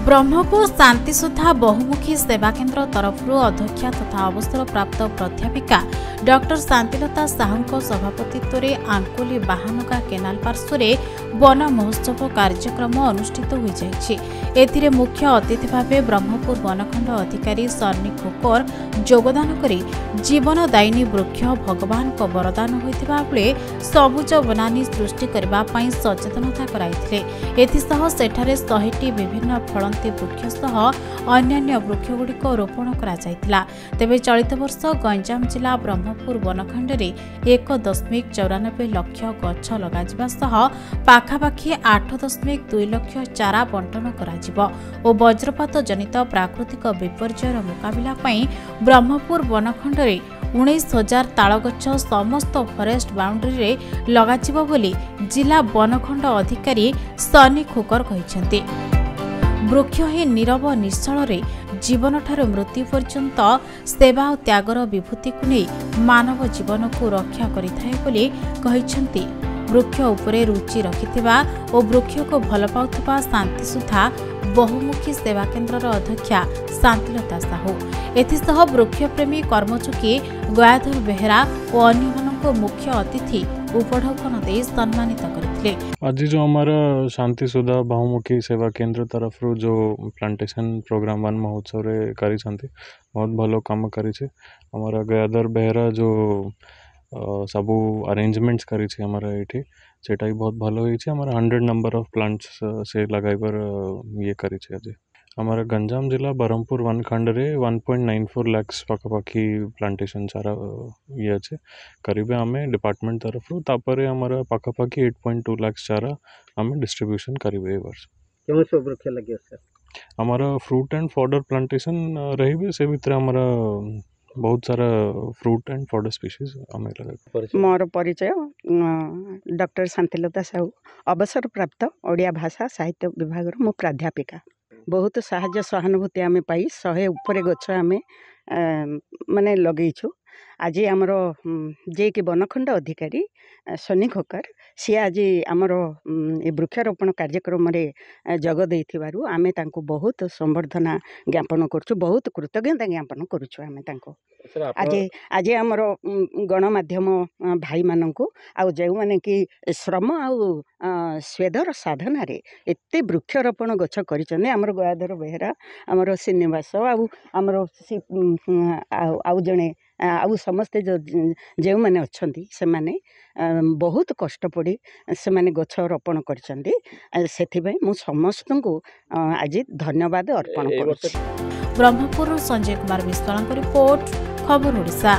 ब्रह्मपुर शांतिसुधा बहुमुखी सेवा केन्द्र तरफ अध्यक्षा तथा अवसर प्राप्त प्राध्यापिका डॉक्टर शांतिलता साहू सभापतित्व में आंकोली बाहानगा केनाल पार्श्व वन महोत्सव कार्यक्रम अनुष्ठित हो जाए। मुख्य अतिथि भाव ब्रह्मपुर वनखंड अधिकारी सन्नी खोकर योगदान कर जीवनदायिनी वृक्ष भगवान को वरदान होता बेले सबुज वनानी सृष्टि करने सचेतनता कराइथिले। एथिसह सेठारे 100टी विभिन्न फलंती वृक्ष सह अन्यान्य वृक्षगुड़िक रोपण करा जायतिला। तेबे चलित वर्ष गंजाम जिला ब्रह्मपुर वनखंड में 1.94 लक्ष गछ लगाजिबा सह पाखापाखि 8.2 लक्ष चारा बंटन कराजिबो और वज्रपात जनित प्राकृतिक विपर्ययर मुकाबिला पई ब्रह्मपुर वनखंड में 19,000 तालगछ समस्त फरेस्ट बाउंड्री रे लगाजिबो बोली जिला वनखंड अधिकारी सनी खोकर कहिसेंती। वृक्ष ही नीरव निश्चल जीवन ठार मृत्यु पर्यंत सेवा और त्यागर विभूति को नहीं मानव जीवन को रक्षा करिथाय बोली कहिसेंती। वृक्ष उपरे रुचि रखिथिबा और वृक्ष को भल पाउथिबा शांतिसुधा बहुमुखी सेवा केन्द्र अध्यक्षा शांतिलता साहू एथिसह वृक्षप्रेमी कर्मचोकी गयाधर बेहेरा और अन्य मुख्य अतिथि उपढौकन दे सम्मानित करथिले। आज जो हमारा शांतिसुधा बहुमुखी सेवा केन्द्र तरफ जो प्लांटेशन प्रोग्राम वन महोत्सव रे करी बहुत भलो काम करी हमारा गयाधर बेहेरा जो सबू अरेंजमेंट्स करी हमारा ये सेटा भी बहुत भलो होई हमारा 100 नंबर ऑफ प्लांट्स से लगाइबर ये करी आज हमारा गंजाम जिला ब्रह्मपुर वनखंड रे 1.94 लाख पाखापाखि प्लांटेशन चारा ये अच्छे करीबे आम डिपार्टमेंट तरफ तापर हमारा पाखापाखि 8.2 लाख चारा आम डिस्ट्रीब्यूशन करेंगे वर्ष वृक्ष लगे हमारा फ्रूट एंड फॉडर प्लांटेशन रही से भितर हमारा बहुत सारा फ्रूट एंड फॉडर स्पीशीज आम लगे। मोर परिचय डॉक्टर शांतिलता साहू अवसर प्राप्त ओडिया भाषा साहित्य विभाग मु प्राध्यापिका बहुत साहाय्य सहानुभूति आम पाई 100 उपरे गछ आम माने लगेइछु। आज आमर जे कि वनखंड अधिकारी सन्नी खोकर सी आज आमर वृक्षारोपण कार्यक्रम जग देइथिबारु आमे तांको बहुत संवर्धना ज्ञापन करछु बहुत कृतज्ञता ज्ञापन करछु आमे तांको आज आज आमर गणमाध्यम भाई माननकु आ जो माने कि श्रम आ स्वेदर साधना रे एते वृक्षारोपण गछ करिसने आमर गयाधर बेहेरा आमर श्रीनिवास आमर आउ जणे आउ समस्ते जो मैंने अच्छा से माने बहुत कष्ट पड़ी से माने गछ रोपण करछंती सेथिबे मु समस्त को आज धन्यवाद अर्पण करूछि। ब्रह्मपुर संजय कुमार विश्वाल रिपोर्ट खबर ओडिशा।